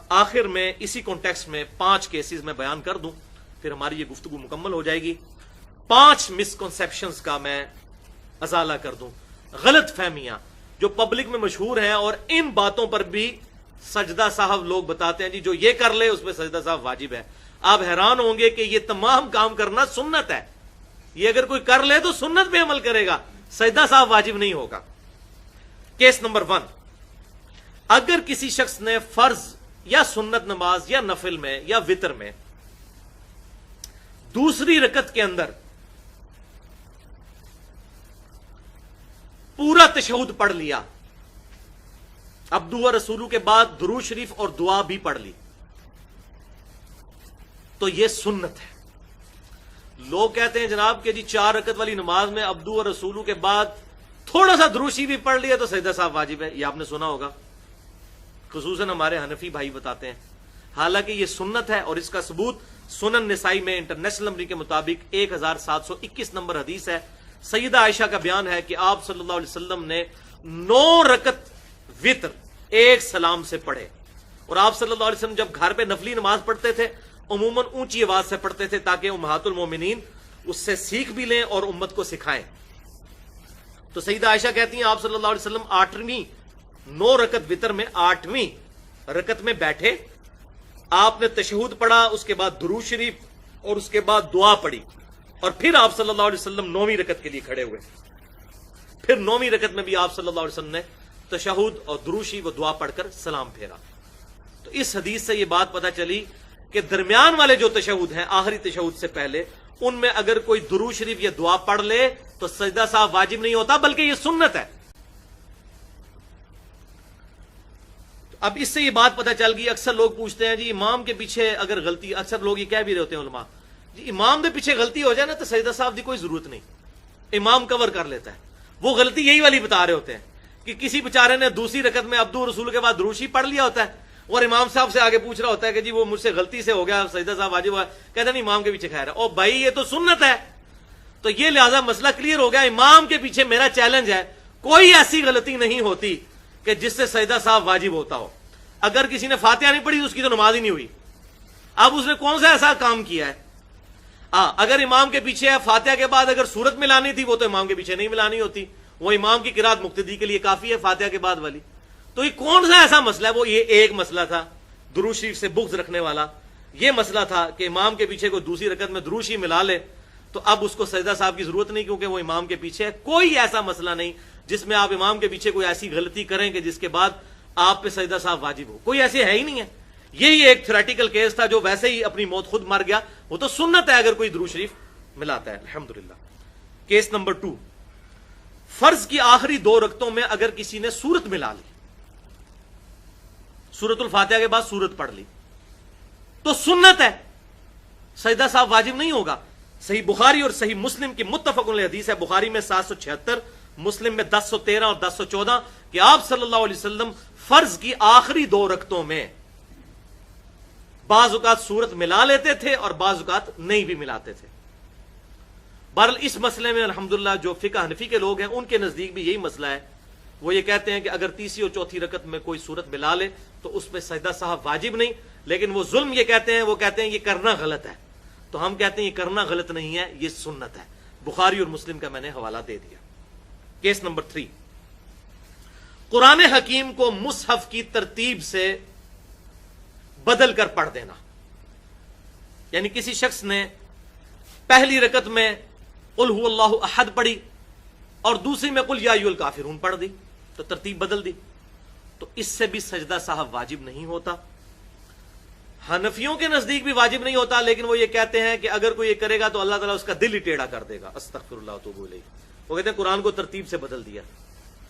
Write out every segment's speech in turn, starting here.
آخر میں اسی کانٹیکسٹ میں 5 کیسز میں بیان کر دوں، پھر ہماری یہ گفتگو مکمل ہو جائے گی۔ 5 مسکنسیپشنز کا میں ازالہ کر دوں، غلط فہمیاں جو پبلک میں مشہور ہیں، اور ان باتوں پر بھی سجدہ صاحب لوگ بتاتے ہیں جی جو یہ کر لے اس پہ سجدہ صاحب واجب ہے۔ آپ حیران ہوں گے کہ یہ تمام کام کرنا سنت ہے، یہ اگر کوئی کر لے تو سنت پہ عمل کرے گا، سجدہ صاحب واجب نہیں ہوگا۔ کیس نمبر 1، اگر کسی شخص نے فرض یا سنت نماز یا نفل میں یا وتر میں دوسری رکعت کے اندر پورا تشہد پڑھ لیا، عبدہ و رسولہ کے بعد درود شریف اور دعا بھی پڑھ لی، تو یہ سنت ہے۔ لوگ کہتے ہیں جناب کہ جی 4 رکعت والی نماز میں عبدہ و رسولہ کے بعد تھوڑا سا درود شریف بھی پڑھ لیا تو سجدہ صاحب واجب ہے، یہ آپ نے سنا ہوگا، خصوصاً ہمارے حنفی بھائی بتاتے ہیں۔ حالانکہ یہ سنت ہے، اور اس کا ثبوت سنن نسائی میں انٹرنیشنل نمبر کے مطابق 1721 نمبر حدیث ہے۔ سیدہ عائشہ کا بیان ہے کہ آپ صلی اللہ علیہ وسلم نے 9 رکعت وتر ایک سلام سے پڑھے، اور آپ صلی اللہ علیہ وسلم جب گھر پہ نفلی نماز پڑھتے تھے عموماً اونچی آواز سے پڑھتے تھے تاکہ امہات المومنین اس سے سیکھ بھی لیں اور امت کو سکھائیں۔ تو سیدہ عائشہ کہتی ہیں آپ صلی اللہ علیہ وسلم 8ویں 9 رکعت وتر میں 8ویں رکعت میں بیٹھے، آپ نے تشہد پڑھا، اس کے بعد درود شریف اور اس کے بعد دعا پڑھی، اور پھر آپ صلی اللہ علیہ وسلم 9ویں رکعت کے لیے کھڑے ہوئے، پھر 9ویں رکعت میں بھی آپ صلی اللہ علیہ وسلم نے تشہد اور درود شریف و دعا پڑھ کر سلام پھیرا۔ تو اس حدیث سے یہ بات پتہ چلی کہ درمیان والے جو تشہد ہیں آخری تشہد سے پہلے، ان میں اگر کوئی درود شریف یا دعا پڑھ لے تو سجدہ صاحب واجب نہیں ہوتا بلکہ یہ سنت ہے۔ اب اس سے یہ بات پتہ چل گئی، اکثر لوگ پوچھتے ہیں جی امام کے پیچھے اگر غلطی، اکثر لوگ یہ کہہ بھی رہے ہوتے ہیں علماء، جی امام کے پیچھے غلطی ہو جائے نا تو سجدہ صاحب کی کوئی ضرورت نہیں، امام کور کر لیتا ہے۔ وہ غلطی یہی والی بتا رہے ہوتے ہیں کہ کسی بیچارے نے دوسری رکعت میں عبدہ رسول کے بعد درود شریف پڑھ لیا ہوتا ہے اور امام صاحب سے آگے پوچھ رہا ہوتا ہے کہ جی وہ مجھ سے غلطی سے ہو گیا، سجدہ صاحب واجب ہوا، کہتے نہیں امام کے پیچھے خیر ہے۔ او بھائی یہ تو سنت ہے، تو یہ لہذا مسئلہ کلیئر ہو گیا، امام کے پیچھے میرا چیلنج ہے کوئی ایسی غلطی نہیں ہوتی کہ جس سے سجدہ صاحب واجب ہوتا ہو۔ اگر کسی نے فاتحہ نہیں پڑھی تو اس کی تو نماز ہی نہیں ہوئی، اب اس نے کون سا ایسا کام کیا ہے؟ اگر امام کے پیچھے ہے، فاتحہ کے بعد اگر سورت ملانی تھی وہ تو امام کے پیچھے نہیں ملانی ہوتی، وہ امام کی قرات مقتدی کے لیے کافی ہے فاتحہ کے بعد والی۔ تو یہ کون سا ایسا مسئلہ ہے؟ وہ یہ ایک مسئلہ تھا درود شریف سے بغض رکھنے والا، یہ مسئلہ تھا کہ امام کے پیچھے کوئی دوسری رکعت میں درود شریف ملا لے تو اب اس کو سجدہ صاحب کی ضرورت نہیں کیونکہ وہ امام کے پیچھے ہے۔ کوئی ایسا مسئلہ نہیں جس میں آپ امام کے پیچھے کوئی ایسی غلطی کریں کہ جس کے بعد آپ پہ سجدہ صاحب واجب ہو، کوئی ایسے ہے ہی نہیں ہے۔ یہی ایک تھیوریٹیکل کیس تھا جو ویسے ہی اپنی موت خود مر گیا، وہ تو سنت ہے اگر کوئی درود شریف ملاتا ہے الحمدللہ۔ کیس نمبر 2، فرض کی آخری 2 رکعتوں میں اگر کسی نے سورت ملا لی، سورت الفاتحہ کے بعد سورت پڑھ لی تو سنت ہے، سجدہ صاحب واجب نہیں ہوگا۔ صحیح بخاری اور صحیح مسلم کی متفق علیہ حدیث ہے، بخاری میں 776، مسلم میں 1013 اور 1014 کہ آپ صلی اللہ علیہ وسلم فرض کی آخری 2 رکعتوں میں بعض اوقات سورت ملا لیتے تھے اور بعض اوقات نہیں بھی ملاتے تھے۔ بہرحال اس مسئلے میں الحمدللہ جو فقہ حنفی کے لوگ ہیں ان کے نزدیک بھی یہی مسئلہ ہے، وہ یہ کہتے ہیں کہ اگر تیسری اور چوتھی رکعت میں کوئی سورت ملا لے تو اس پہ سجدہ صاحب واجب نہیں، لیکن وہ ظلم یہ کہتے ہیں، وہ کہتے ہیں یہ کرنا غلط ہے، تو ہم کہتے ہیں یہ کرنا غلط نہیں ہے، یہ سنت ہے۔ بخاری اور مسلم کا میں نے حوالہ دے دیا۔ کیس نمبر 3، قرآن حکیم کو مصحف کی ترتیب سے بدل کر پڑھ دینا، یعنی کسی شخص نے پہلی رکعت میں قل هو اللہ احد پڑھی اور دوسری میں قل یا ایھا الکافرون پڑھ دی، تو ترتیب بدل دی، تو اس سے بھی سجدہ صاحب واجب نہیں ہوتا۔ حنفیوں کے نزدیک بھی واجب نہیں ہوتا، لیکن وہ یہ کہتے ہیں کہ اگر کوئی یہ کرے گا تو اللہ تعالیٰ اس کا دل ہی ٹیڑھا کر دے گا، استغفر اللہ واتوب الیہ۔ وہ کہتے ہیں قرآن کو ترتیب سے بدل دیا،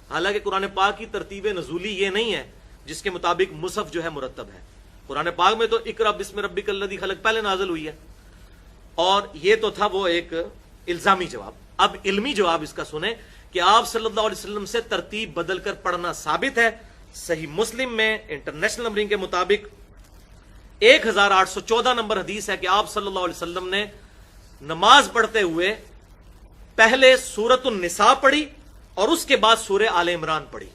حالانکہ قرآن پاک کی ترتیب نزولی یہ نہیں ہے جس کے مطابق مصحف جو ہے مرتب ہے۔ قرآن پاک میں تو اقرأ بسم ربک الذی خلق پہلے نازل ہوئی ہے، اور یہ تو تھا وہ ایک الزامی جواب۔ اب علمی جواب اس کا سنیں کہ آپ صلی اللہ علیہ وسلم سے ترتیب بدل کر پڑھنا ثابت ہے۔ صحیح مسلم میں انٹرنیشنل نمبرنگ کے مطابق 1814 نمبر حدیث ہے کہ آپ صلی اللہ علیہ وسلم نے نماز پڑھتے ہوئے پہلے سورۃ النساء پڑھی اور اس کے بعد سورہ آل عمران پڑھی،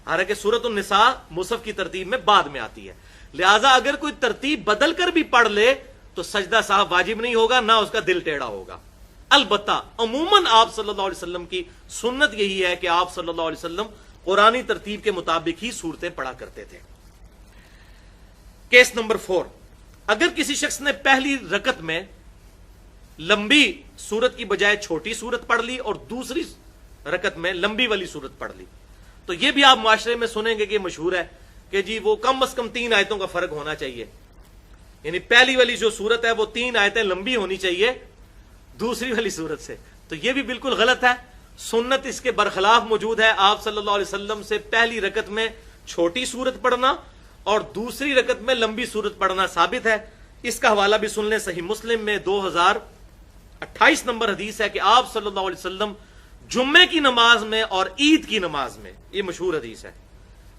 حالانکہ سورۃ النساء مصحف کی ترتیب میں بعد میں آتی ہے، لہذا اگر کوئی ترتیب بدل کر بھی پڑھ لے تو سجدہ صاحب واجب نہیں ہوگا، نہ اس کا دل ٹیڑھا ہوگا۔ البتہ عموماً آپ صلی اللہ علیہ وسلم کی سنت یہی ہے کہ آپ صلی اللہ علیہ وسلم قرآنی ترتیب کے مطابق ہی صورتیں پڑھا کرتے تھے۔ کیس نمبر 4، اگر کسی شخص نے پہلی رکعت میں لمبی سورت کی بجائے چھوٹی سورت پڑھ لی اور دوسری رکعت میں لمبی والی سورت پڑھ لی، تو یہ بھی آپ معاشرے میں سنیں گے کہ مشہور ہے کہ جی وہ کم از کم 3 آیتوں کا فرق ہونا چاہیے، یعنی پہلی والی جو سورت ہے وہ 3 آیتیں لمبی ہونی چاہیے دوسری والی سورت سے۔ تو یہ بھی بالکل غلط ہے، سنت اس کے برخلاف موجود ہے۔ آپ صلی اللہ علیہ وسلم سے پہلی رکعت میں چھوٹی سورت پڑھنا اور دوسری رکعت میں لمبی سورت پڑھنا ثابت ہے۔ اس کا حوالہ بھی سن لیں، صحیح مسلم میں 2028 نمبر حدیث ہے کہ آپ صلی اللہ علیہ وسلم جمعے کی نماز میں اور عید کی نماز میں، یہ مشہور حدیث ہے،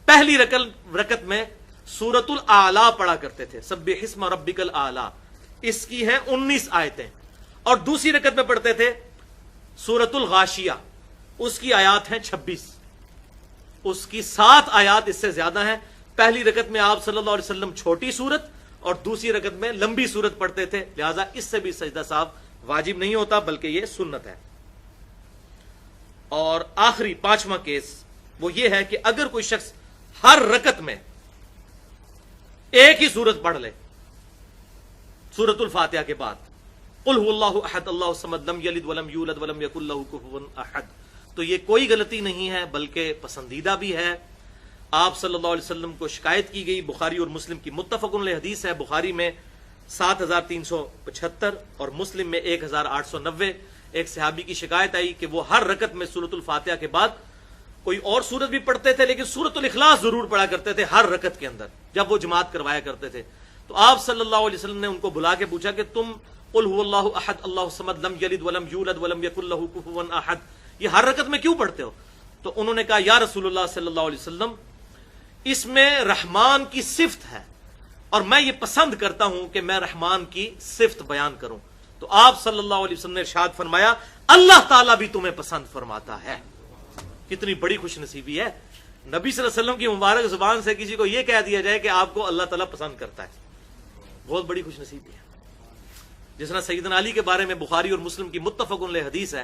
پہلی رکعت میں سورۃ الاعلیٰ پڑھا کرتے تھے، سبح اسم ربک الاعلیٰ، اس کی ہیں 19 آیتیں، اور دوسری رکعت میں پڑھتے تھے سورۃ الغاشیہ، اس کی آیات ہیں 26، اس کی 7 آیات اس سے زیادہ ہیں۔ پہلی رکعت میں آپ صلی اللہ علیہ وسلم چھوٹی سورت اور دوسری رکعت میں لمبی سورت پڑھتے تھے، لہذا اس سے بھی سجدہ صاحب واجب نہیں ہوتا بلکہ یہ سنت ہے۔ اور آخری 5واں کیس وہ یہ ہے کہ اگر کوئی شخص ہر رکعت میں ایک ہی سورت پڑھ لے سورۃ الفاتحہ کے بعد، قل هو اللہ احد اللہ الصمد لم یلد ولم یولد ولم یکن لہ کفوا احد، تو یہ کوئی غلطی نہیں ہے بلکہ پسندیدہ بھی ہے۔ آپ صلی اللہ علیہ وسلم کو شکایت کی گئی، بخاری اور مسلم کی متفق علیہ حدیث ہے، بخاری میں 7375 اور مسلم میں 1890۔ ایک صحابی کی شکایت آئی کہ وہ ہر رکعت میں سورۃ الفاتحہ کے بعد کوئی اور سورت بھی پڑھتے تھے لیکن سورۃ الاخلاص ضرور پڑھا کرتے تھے ہر رکعت کے اندر جب وہ جماعت کروایا کرتے تھے۔ تو آپ صلی اللہ علیہ وسلم نے ان کو بلا کے پوچھا کہ تم قل هو اللہ احد اللہ الصمد لم یلد ولم یولد ولم یکن لہ کفوا احد یہ ہر رکعت میں کیوں پڑھتے ہو؟ تو انہوں نے کہا یا رسول اللہ صلی اللہ علیہ وسلم، اس میں رحمان کی صفت ہے اور میں یہ پسند کرتا ہوں کہ میں رحمان کی صفت بیان کروں۔ تو آپ صلی اللہ علیہ وسلم نے ارشاد فرمایا اللہ تعالیٰ بھی تمہیں پسند فرماتا ہے۔ کتنی بڑی خوش نصیبی ہے، نبی صلی اللہ علیہ وسلم کی مبارک زبان سے کسی کو یہ کہہ دیا جائے کہ آپ کو اللہ تعالیٰ پسند کرتا ہے، بہت بڑی خوش نصیبی ہے۔ جس طرح سیدنا علی کے بارے میں بخاری اور مسلم کی متفق علیہ حدیث ہے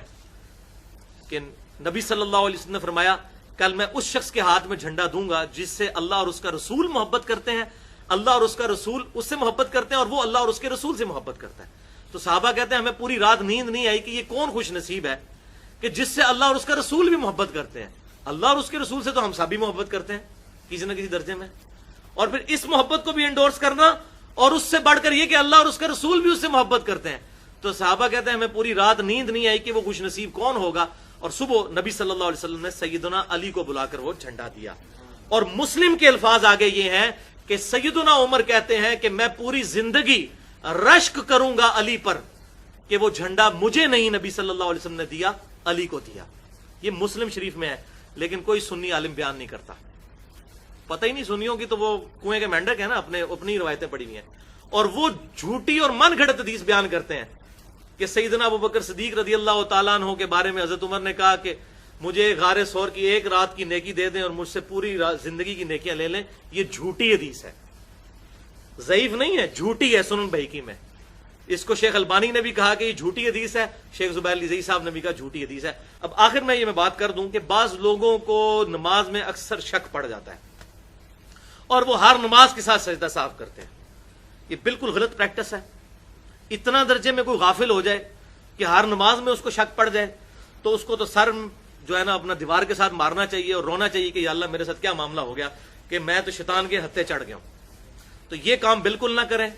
کہ نبی صلی اللہ علیہ وسلم نے فرمایا کل میں اس شخص کے ہاتھ میں جھنڈا دوں گا جس سے اللہ اور اس کا رسول محبت کرتے ہیں، اللہ اور اس کا رسول اس سے محبت کرتے ہیں اور وہ اللہ اور اس کے رسول سے محبت کرتا ہے۔ تو صحابہ کہتے ہیں ہمیں پوری رات نیند نہیں آئی کہ یہ کون خوش نصیب ہے کہ جس سے اللہ اور اس کا رسول بھی محبت کرتے ہیں۔ اللہ اور اس کے رسول سے تو ہم سب بھی محبت کرتے ہیں کسی نہ کسی درجے میں، اور پھر اس محبت کو بھی انڈورس کرنا اور اس سے بڑھ کر یہ کہ اللہ اور اس کا رسول بھی اس سے محبت کرتے ہیں۔ تو صحابہ کہتے ہیں ہمیں پوری رات نیند نہیں آئی کہ وہ خوش نصیب کون ہوگا، اور صبح نبی صلی اللہ علیہ وسلم نے سیدنا علی کو بلا کر وہ جھنڈا دیا۔ اور مسلم کے الفاظ آگے یہ ہیں کہ سیدنا عمر کہتے ہیں کہ میں پوری زندگی رشک کروں گا علی پر کہ وہ جھنڈا مجھے نہیں نبی صلی اللہ علیہ وسلم نے دیا، علی کو دیا۔ یہ مسلم شریف میں ہے لیکن کوئی سنی عالم بیان نہیں کرتا، پتہ ہی نہیں سنیوں کی تو وہ کنویں کے مینڈک ہے نا، اپنی روایتیں پڑھی ہوئی ہیں، اور وہ جھوٹی اور من گھڑت حدیث بیان کرتے ہیں کہ سیدنا ابوبکر صدیق رضی اللہ تعالیٰ عنہ کے بارے میں حضرت عمر نے کہا کہ مجھے غار ثور کی ایک رات کی نیکی دے دیں اور مجھ سے پوری زندگی کی نیکیاں لے لیں۔ یہ جھوٹی حدیث ہے، ضعیف نہیں ہے، جھوٹی ہے، سنن بہیقی میں۔ اس کو شیخ البانی نے بھی کہا کہ یہ جھوٹی حدیث ہے، شیخ زبیر علی زئی صاحب نے بھی کہا جھوٹی حدیث ہے۔ اب آخر میں یہ بات کر دوں کہ بعض لوگوں کو نماز میں اکثر شک پڑ جاتا ہے اور وہ ہر نماز کے ساتھ سجدہ صاحب کرتے ہیں، یہ بالکل غلط پریکٹس ہے۔ اتنا درجے میں کوئی غافل ہو جائے کہ ہر نماز میں اس کو شک پڑ جائے تو اس کو تو سر جو ہے نا اپنا دیوار کے ساتھ مارنا چاہیے اور رونا چاہیے کہ یا اللہ میرے ساتھ کیا معاملہ ہو گیا کہ میں تو شیطان کے ہتھے چڑھ گیا ہوں۔ تو یہ کام بالکل نہ کریں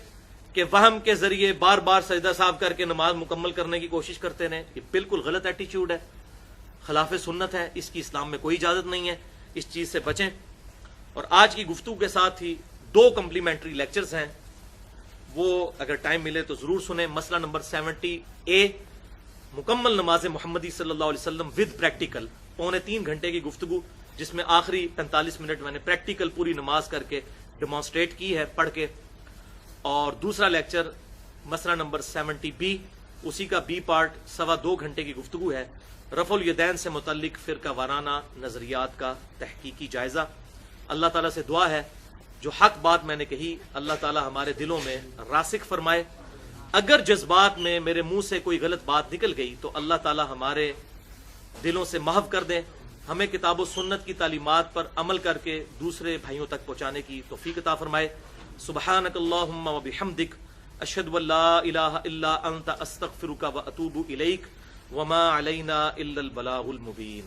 کہ وہم کے ذریعے بار بار سجدہ صاحب کر کے نماز مکمل کرنے کی کوشش کرتے رہیں، یہ بالکل غلط ایٹیچیوڈ ہے، خلاف سنت ہے، اس کی اسلام میں کوئی اجازت نہیں ہے، اس چیز سے بچیں۔ اور آج کی گفتگو کے ساتھ ہی 2 کمپلیمنٹری لیکچرز ہیں، وہ اگر ٹائم ملے تو ضرور سنیں۔ مسئلہ نمبر 70A، مکمل نماز محمدی صلی اللہ علیہ وسلم ود پریکٹیکل، 3.25 گھنٹے کی گفتگو جس میں آخری 45 منٹ میں نے پریکٹیکل پوری نماز کر کے ڈیمانسٹریٹ کی ہے پڑھ کے۔ اور دوسرا لیکچر مسئلہ نمبر 70B، اسی کا B پارٹ 2.25 گھنٹے کی گفتگو ہے، رفع الیدین سے متعلق فرقہ وارانہ نظریات کا تحقیقی جائزہ۔ اللہ تعالیٰ سے دعا ہے جو حق بات میں نے کہی اللہ تعالی ہمارے دلوں میں راسخ فرمائے. اگر جذبات میں میرے منہ سے کوئی غلط بات نکل گئی تو اللہ تعالی ہمارے دلوں سے محو کر دیں. ہمیں کتاب و سنت کی تعلیمات پر عمل کر کے دوسرے بھائیوں تک پہنچانے کی توفیق عطا فرمائے. سبحانک اللہم و بحمدک اشہد ان لا الہ الا انت استغفرک و اتوب الیک وما علینا الا البلاغ المبین.